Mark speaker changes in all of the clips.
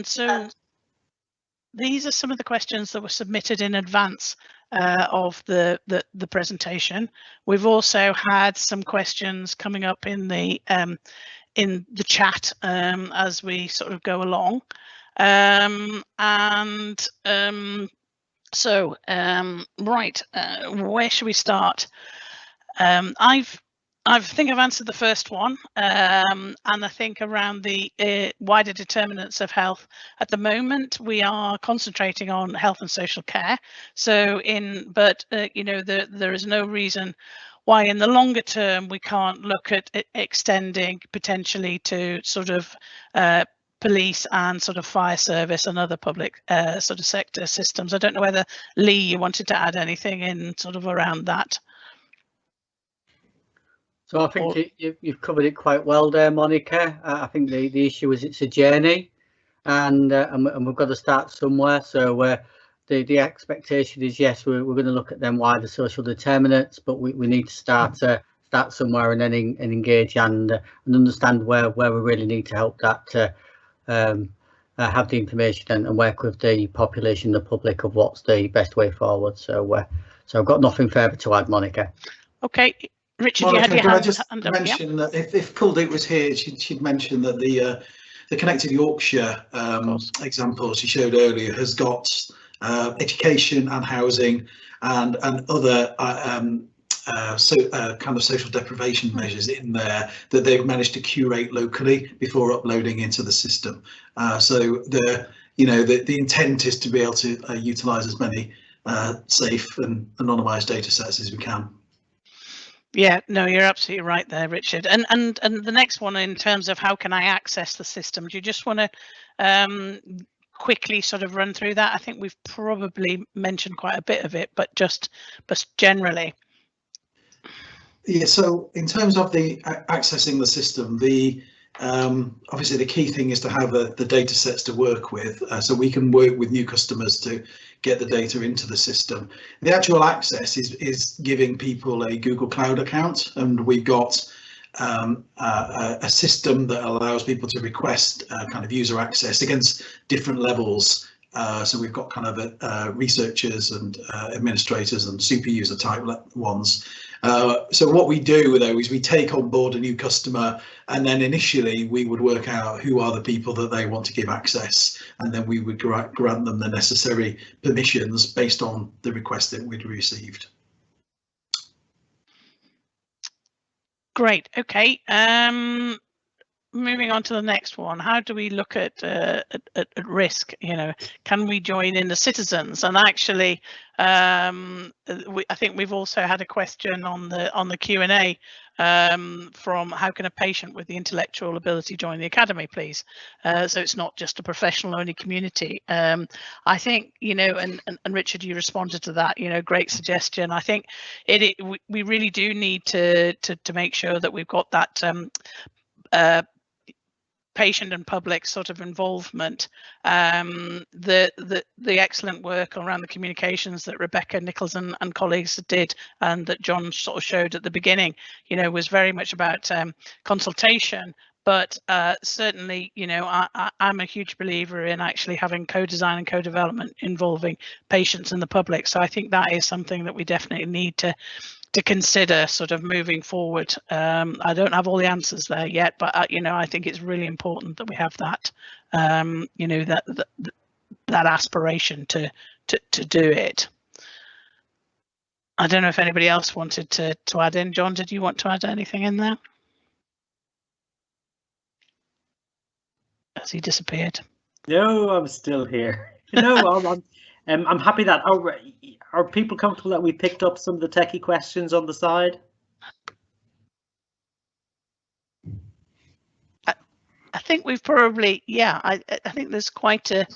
Speaker 1: so these are some of the questions that were submitted in advance of the presentation. We've also had some questions coming up in the chat as we sort of go along. Right, where should we start? I think I've answered the first one, and I think around the wider determinants of health. At the moment, we are concentrating on health and social care. So, you know, there is no reason why in the longer term we can't look at extending potentially to sort of police and sort of fire service and other public sort of sector systems. I don't know whether Lee, you wanted to add anything in sort of around that.
Speaker 2: So I think you've covered it quite well there, Monica. I think the issue is it's a journey, and we've got to start somewhere. So the expectation is, yes, we're going to look at them wider social determinants, but we need to start somewhere and then engage and understand where we really need to help that have the information and work with the population, the public, of what's the best way forward. So I've got nothing further to add, Monica.
Speaker 1: Okay. Richard,
Speaker 3: Monica,
Speaker 1: you
Speaker 3: can
Speaker 1: had
Speaker 3: I just mention that if Kuldeep was here, she'd mention that the Connected Yorkshire example she showed earlier has got education and housing and other kind of social deprivation measures in there that they've managed to curate locally before uploading into the system. So the intent is to be able to utilise as many safe and anonymised data sets as we can.
Speaker 1: Yeah, no, you're absolutely right there, Richard. And the next one, in terms of how can I access the system, do you just want to quickly sort of run through that? I think we've probably mentioned quite a bit of it, but just generally.
Speaker 3: Yeah, so in terms of the accessing the system, obviously the key thing is to have the data sets to work with, so we can work with new customers to get the data into the system. The actual access is giving people a Google Cloud account, and we've got a system that allows people to request kind of user access against different levels. So we've got kind of researchers and administrators and super user type ones. So what we do though is we take on board a new customer, and then initially we would work out who are the people that they want to give access, and then we would grant them the necessary permissions based on the request that we'd received.
Speaker 1: Great. Okay. Moving on to the next one, how do we look at risk? You know, can we join in the citizens? And actually, I think we've also had a question on the Q&A from how can a patient with the intellectual ability join the academy, please? So it's not just a professional only community. I think, you know, and Richard, you responded to that, you know, great suggestion. I think we really do need to make sure that we've got that patient and public sort of involvement. The excellent work around the communications that Rebecca Nichols and colleagues did, and that John sort of showed at the beginning, you know, was very much about consultation. But certainly, you know, I'm a huge believer in actually having co-design and co-development involving patients and the public. So I think that is something that we definitely need to consider sort of moving forward. I don't have all the answers there yet, but you know, I think it's really important that we have that, you know, that aspiration to do it. I don't know if anybody else wanted to add in. John, did you want to add anything in there? Has he disappeared?
Speaker 4: No, I'm still here. No, I'm happy that are people comfortable that we picked up some of the techie questions on the side?
Speaker 1: I think we've probably, yeah, I think there's quite a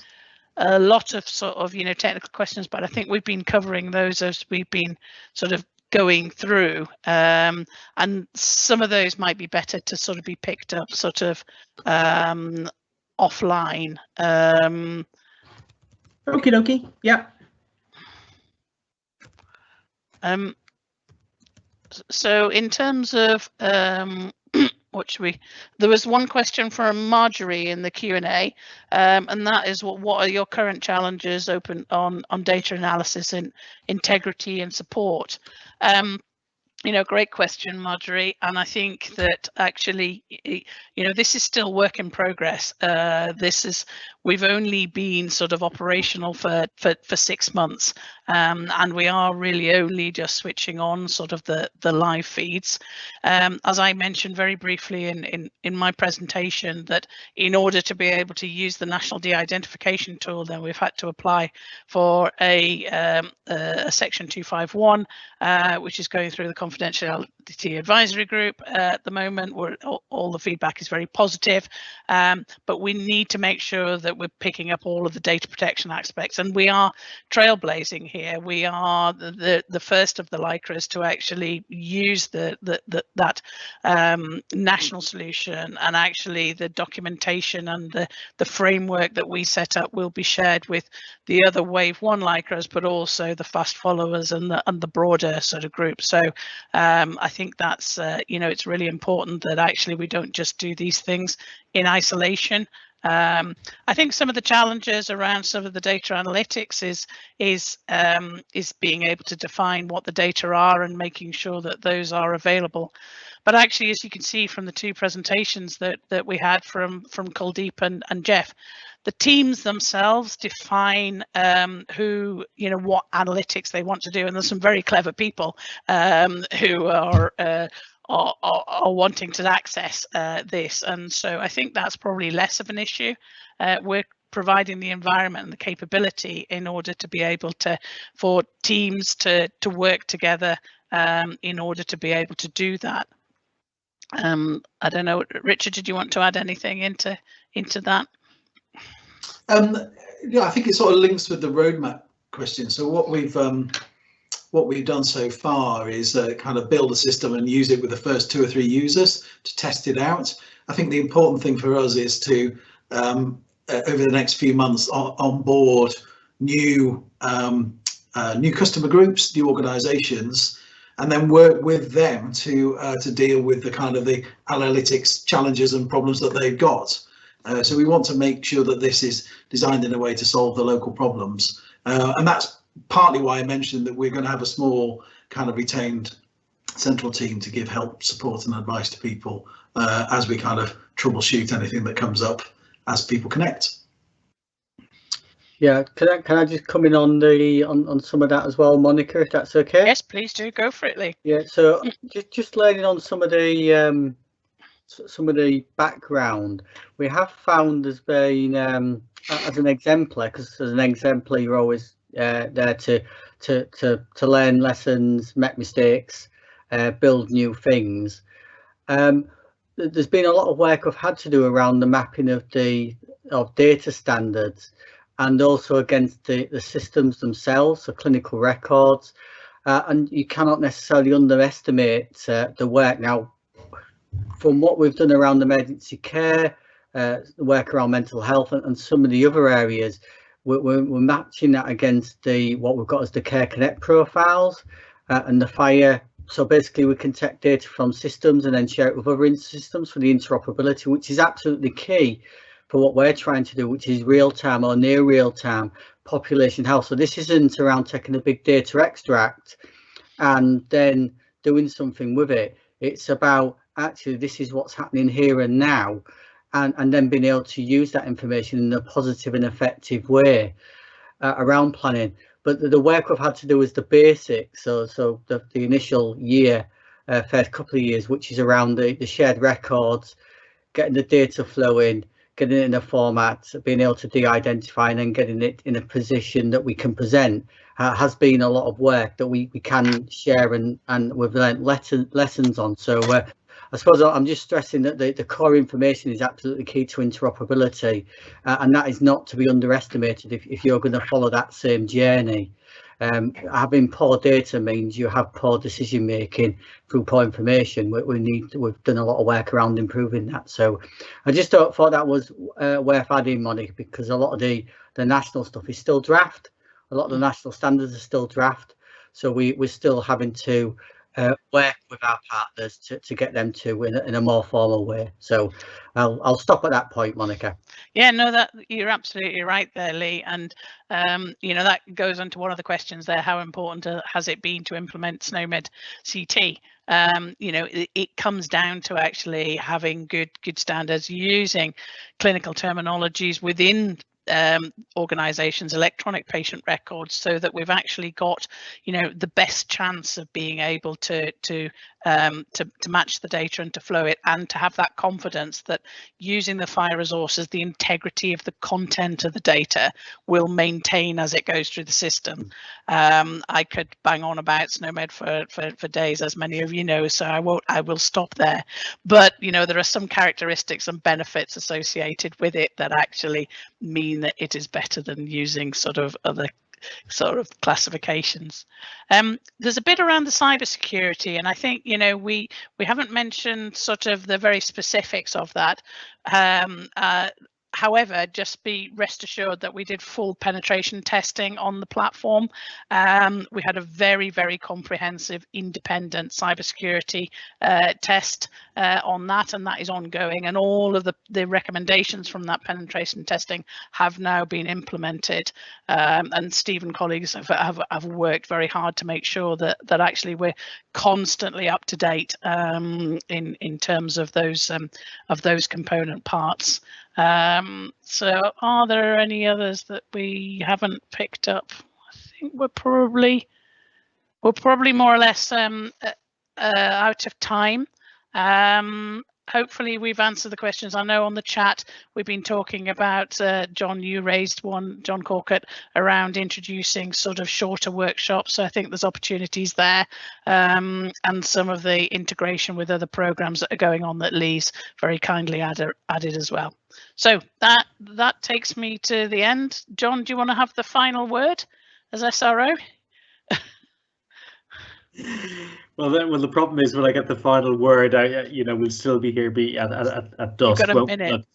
Speaker 1: lot of sort of, you know, technical questions, but I think we've been covering those as we've been sort of going through, and some of those might be better to sort of be picked up sort of offline.
Speaker 4: Okie dokie, yeah.
Speaker 1: So in terms of what should we? There was one question from Marjorie in the Q&A, and that is what are your current challenges on data analysis and integrity and support? Great question, Marjorie. And I think that actually, this is still work in progress. We've only been sort of operational for 6 months, and we are really only just switching on sort of the live feeds. As I mentioned very briefly in my presentation, that in order to be able to use the National De-Identification tool, then we've had to apply for a Section 251, which is going through the Confidentiality Advisory Group at the moment, where all the feedback is very positive, but we need to make sure that we're picking up all of the data protection aspects, and we are trailblazing here. We are the first of the LICRAs to actually use that national solution, and actually the documentation and the framework that we set up will be shared with the other Wave 1 LICRAs, but also the fast followers and the broader sort of group. So I think that's it's really important that actually we don't just do these things in isolation. I think some of the challenges around some of the data analytics is being able to define what the data are and making sure that those are available. But actually, as you can see from the two presentations that we had from Kuldeep and Jeff, the teams themselves define what analytics they want to do, and there's some very clever people who are wanting to access this, and so I think that's probably less of an issue. We're providing the environment and the capability in order to be able for teams to work together in order to be able to do that. I don't know, Richard, did you want to add anything into that?
Speaker 3: Yeah, I think it sort of links with the roadmap question. So what we've done so far is kind of build a system and use it with the first 2 or 3 users to test it out. I think the important thing for us is to over the next few months onboard new customer groups, new organisations, and then work with them to deal with the kind of the analytics challenges and problems that they've got. So we want to make sure that this is designed in a way to solve the local problems, and that's partly why I mentioned that we're going to have a small kind of retained central team to give help, support and advice to people as we kind of troubleshoot anything that comes up as people connect.
Speaker 2: Yeah, can I just come in on some of that as well, Monica, if that's okay?
Speaker 1: Yes, please do, go for it, Lee.
Speaker 2: Yeah, so just learning on some of the background, we have found there's been as an exemplar, because as an exemplar you're always there to learn lessons, make mistakes, build new things. There's been a lot of work I've had to do around the mapping of data standards, and also against the systems themselves, so clinical records, and you cannot necessarily underestimate the work. Now, from what we've done around emergency care, the work around mental health and some of the other areas, we're matching that against what we've got as the Care Connect profiles and the fire. So basically we can take data from systems and then share it with other systems for the interoperability, which is absolutely key for what we're trying to do, which is real-time or near real-time population health. So this isn't around taking a big data extract and then doing something with it. It's about actually this is what's happening here and now, and then being able to use that information in a positive and effective way around planning. But the work we've had to do is the basics, so the initial year, first couple of years, which is around the shared records, getting the data flowing, getting it in a format, being able to de-identify and then getting it in a position that we can present, has been a lot of work that we can share and we've learned lessons on. So I suppose I'm just stressing that the core information is absolutely key to interoperability, and that is not to be underestimated if you're going to follow that same journey. Having poor data means you have poor decision making through poor information. We've done a lot of work around improving that. So I just thought that was worth adding, Monica, because a lot of the national stuff is still draft. A lot of the national standards are still draft. So we're still having to work with our partners to get them to in a more formal way. So I'll stop at that point, Monica.
Speaker 1: Yeah, no, that you're absolutely right there, Lee. And you know, that goes on to one of the questions there: how important has it been to implement SNOMED CT? You know, it comes down to actually having good standards, using clinical terminologies within organizations, electronic patient records, so that we've actually got, you know, the best chance of being able to match the data and to flow it, and to have that confidence that using the FHIR resources, the integrity of the content of the data will maintain as it goes through the system. I could bang on about SNOMED for days, as many of you know, so I will stop there. But you know, there are some characteristics and benefits associated with it that actually mean that it is better than using sort of other sort of classifications. There's a bit around the cybersecurity, and I think, you know, we haven't mentioned sort of the very specifics of that. However, just be rest assured that we did full penetration testing on the platform. We had a very, very comprehensive independent cybersecurity test on that, and that is ongoing. And all of the recommendations from that penetration testing have now been implemented. And Steve and colleagues have worked very hard to make sure that actually we're constantly up to date in terms of those component parts. So are there any others that we haven't picked up? I think we're probably more or less out of time. Hopefully we've answered the questions. I know on the chat we've been talking about, John, you raised one, John Corkett, around introducing sort of shorter workshops. So I think there's opportunities there, and some of the integration with other programs that are going on that Lee's very kindly added as well. So that takes me to the end. John, do you want to have the final word as SRO?
Speaker 4: Well, the problem is when I get the final word, you know, we'll still be here at dusk.
Speaker 1: You've got a minute.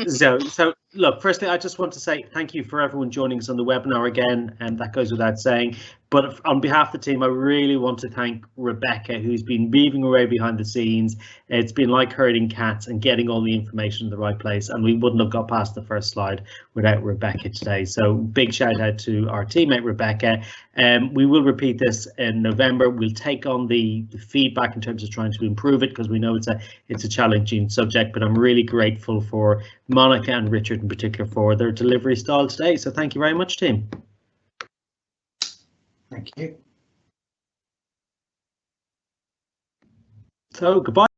Speaker 4: So look, firstly, I just want to say thank you for everyone joining us on the webinar again, and that goes without saying. But on behalf of the team, I really want to thank Rebecca, who's been weaving away behind the scenes. It's been like herding cats and getting all the information in the right place, and we wouldn't have got past the first slide without Rebecca today. So big shout out to our teammate Rebecca. We will repeat this in November. We'll take on the feedback in terms of trying to improve it, because we know it's a challenging subject, but I'm really grateful for Monica and Richard in particular for their delivery style today. So thank you very much, team.
Speaker 3: Thank you.
Speaker 4: So goodbye.